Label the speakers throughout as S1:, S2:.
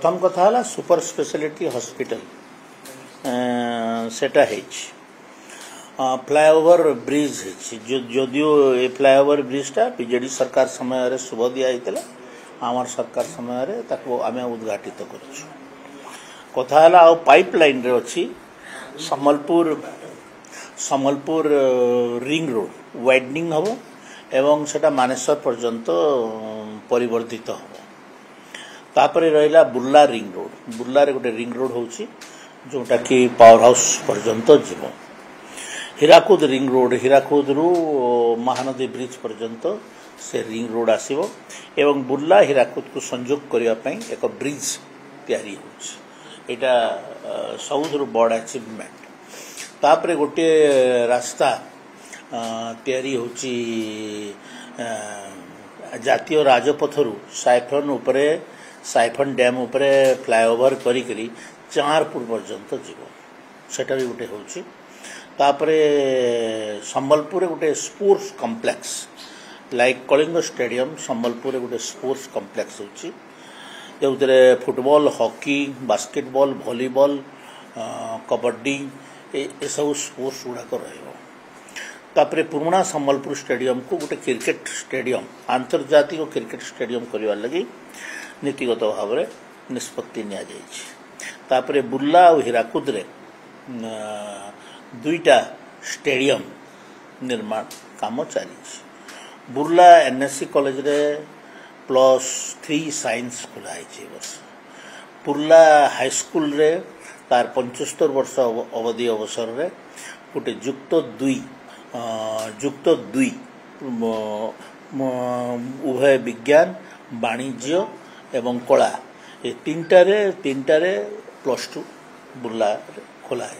S1: प्रथम कथा है सुपर स्पेशलिटी हॉस्पिटल सेटा फ्लाईओवर ब्रिज जदियो ये फ्लाईओवर ब्रिजटा बीजेडी सरकार समय शुभ दिया आमर सरकार समय आम उद्घाटित कथा है पाइपलाइन रे अच्छी सम्बलपुर रिंग रोड वाइडनिंग हम एवं सेटा मानेसर पर्यंत परिवर्तित हम तापरे रहिला बुर्ला रिंग रोड बुर्ला रे गोटे रिंग रोड होची जोटा कि पावर हाउस पर्यंत जीव हीराकुद रिंग रोड हीराकुद रु महानदी ब्रिज पर्यंत से रिंग रोड आसीबो एवं बुर्ला हीराकुद को संयोग करिया पई एक ब्रिज तैयारी होची एटा सबुठु बड़ अचीवमेंट तापरे गोटे रास्ता तैयारी होची जातीय राजपथरु साइफन उपरे साइफन डैम उपरे फ्लाईओवर करी चारपुर पर्यंत जीव सेटा भी गोटे होची तापरे संबलपुर गोटे sports complex like Kalinga stadium Sambalpur गोटे स्पोर्ट्स कॉम्प्लेक्स होची जोतरे football hockey basketball volleyball kabaddi ए सब स्पोर्ट्स गुड़ाक रहिबो तापरे पुराना संबलपुर स्टेडियम को गोटे क्रिकेट स्टेडियम आंतर्जातिक क्रिकेट स्टेडियम करने लगी नीतिगत भाव में निष्पत्ति नि तापरे बुर्ला और हीराकुद रे दुईटा स्टेडियम निर्माण काम चली बुर्ला एनएससी कॉलेज रे +3 साइंस खुला वर्ष बुर्ला हाई स्कूल रे तार 75 वर्ष अवधि अवसर रे गोटे युक्त दुई उभय विज्ञान वाणिज्य एवं कला ये तीनटारे +2 बुर्ला खोला है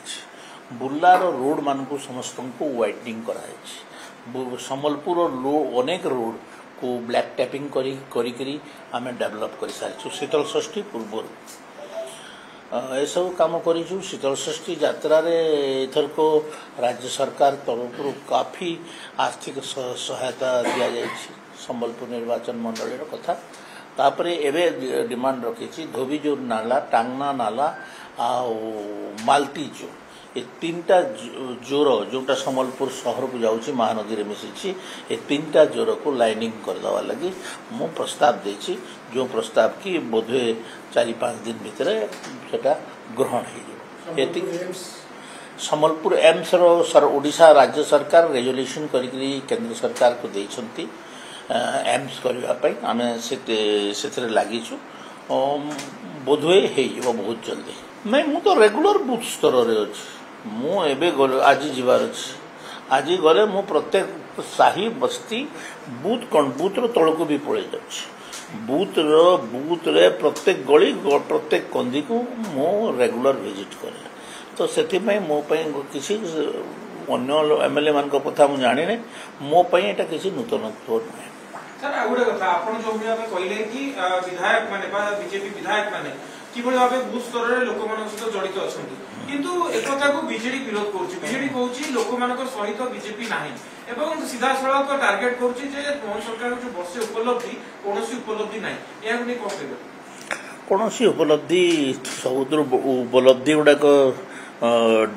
S1: बुर्लार रोड मान को समस्त को वाइडनिंग करा संबलपुर अनेक रोड को ब्लैक टैपिंग करी आम डेवलप कर सारी शीतल षष्ठी पूर्व ए सब कम कर शीतल षष्ठी यात्रा एथर को राज्य सरकार तरफ काफी आर्थिक सहायता दि जाए संबलपुर निर्वाचन मंडल कथा तापरे एवं डिमांड रखी धोबीजोर नाला टांगना नाला आ मालती जो ये तीनटा जोर जोटा संबलपुर शहर को जाऊँगी महानदी में मिसी ये तीनटा जोर को लाइनिंग करदेवा लगी मु प्रस्ताव देछि जो प्रस्ताव की बोधे 4-5 दिन भितर सेटा ग्रहण हो संबलपुर एम्स ओडिशा राज्य सरकार रेजोल्यूशन करी केंद्र सरकार को देइछंती एम्स करने आम से लगिचु बोधे हो बहुत जल्दी नहीं मु तो रेगुलर बूथ स्तर रे अछि मु आज जीवार अच्छी आज गले मु प्रत्येक साही बस्ती बूथ तल को भी पड़े जाऊँ बूथ रे प्रत्येक गली प्रत्येक कंदी को मु रेगुलर विजिट करे तो से मो किसी अन्य एमएलए मान कथा मुझे जानी मो किसी नूतनत्व नुहे
S2: सर आ गोटे कथा आपण जो कहले कि विधायक माने बीजेपी विधायक माने किभଳି भाबे बूथ स्तर रे लोक मानक सहित जड़ित अछंती किंतु एक कथा को बीजेडी विरोध करूची बीजेडी कहूची लोक मानक सहित बीजेपी नाही एवं सीधा सड़क टार्गेट करूची जे मोहन सरकार जो वर्षे उपलब्धि कोनोसी उपलब्धि नाही या ने कहबे
S1: कोनोसी उपलब्धि सबुद्र उपलब्धि गुडाक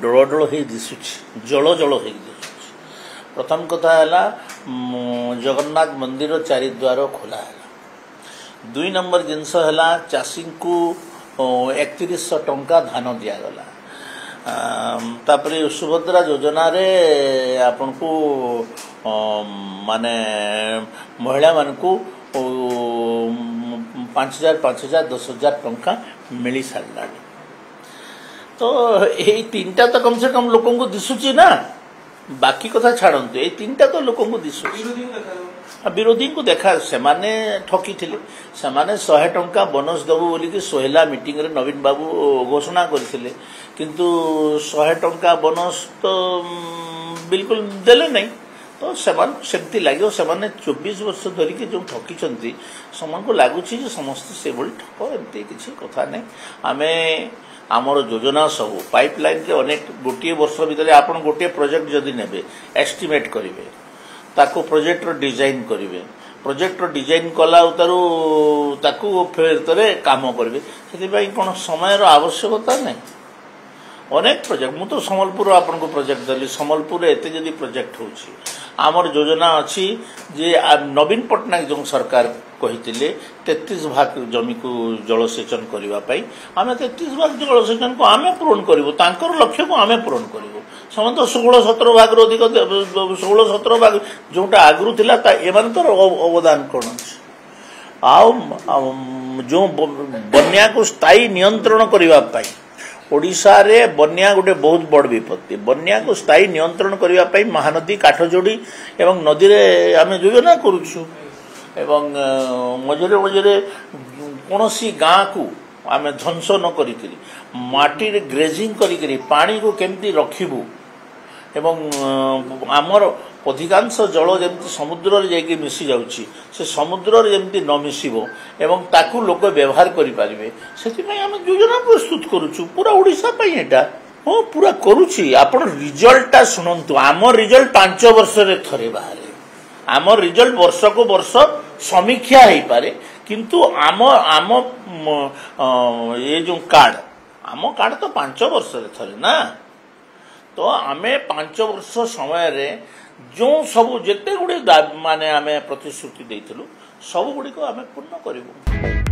S1: डळ हे दिसुची जल हे प्रथम कथा है जगन्नाथ मंदिर 4 द्वार खोला है 2 नंबर जिनस है चाषी को 3100 टंका धान दिगला तापरे सुभद्रा योजना रे आपन को माने महिला मान को 5000 10,000 टंका मिली सारा तो यही 3टा तो कम से कम लोगों को दिशुची ना बाकी कथा छाड़ନ୍ତୁ ये 3टा तो लोगों को दिशु विरोधी को देखा से माने ठकी थिले से माने 100 टंका बोनस दबु बोली कि सोहेला मीटिंग रे नवीन बाबू घोषणा करथिले किंतु 100 टंका बोनस तो बिल्कुल देले नहीं तो सेमान सेमती लागो से माने 24 वर्ष धरी के जो ठकी छंती समान को लागुची जे समस्त से बोली ठक एमती किछि कथा नहीं आमे आमर योजना सब पाइपलाइन के अनेक गोटे वर्ष भितर आप गोटे प्रोजेक्ट जदि ने एस्टिमेट करेंगे ताको प्रोजेक्ट डिजाइन करेंगे प्रोजेक्ट डिजाइन कला फेर काम करेंगे से कौन समय आवश्यकता नहीं अनेक प्रोजेक्ट मु तो सम्बलपुर आपन को प्रोजेक्ट देली सम्बलपुर एते जदि प्रोजेक्ट होची आमर योजना अच्छी जे नवीन पटनायक जो सरकार कही 33 भाग जमी को जलसेचन करने आम 33 भाग जलसेचन को आम पूरण करूँ तांकर लक्ष्य को आम पूरण करूँ समस्त 16-17 भाग अधिक 16-17 भाग जोटा आगु था एम तो अवदान कौन जो बन्या को स्थायी नियंत्रण करने ओडिशा रे बन्या गोटे बहुत बड़ विपत्ति बन्या को स्थायी नियंत्रण करने महानदी काठजोड़ी एवं नदी रे आम योजना करुछु एवं मझे मझे कौन सी गाँ को आम ध्वंस न करी माटी रे ग्रेजिंग करी पानी को केमती रखिबू एवं आमर अधिकांश जल जमी समुद्र जाकि मिसी जाउछि से समुद्र जमी न मिसिबो एवं ताकू लोक व्यवहार करि पारिबे सेति आम योजना प्रस्तुत करुछु पूरा ओडिशा पई एटा हाँ पूरा करुछि आपण रिजल्टटा सुनंतु आम रिजल्ट 5 वर्ष रे थरे बाहरे आम रिजल्ट वर्ष को वर्ष समीक्षा हो पारे किंतु आम आम ये जो कार्ड तो 5 वर्ष रे थरे ना तो आमे 5 वर्ष समय रे जो सब जेते गुडी माने आमे प्रतिश्रुति देइथिलु सब गुडी को आमे पूर्ण करिवु।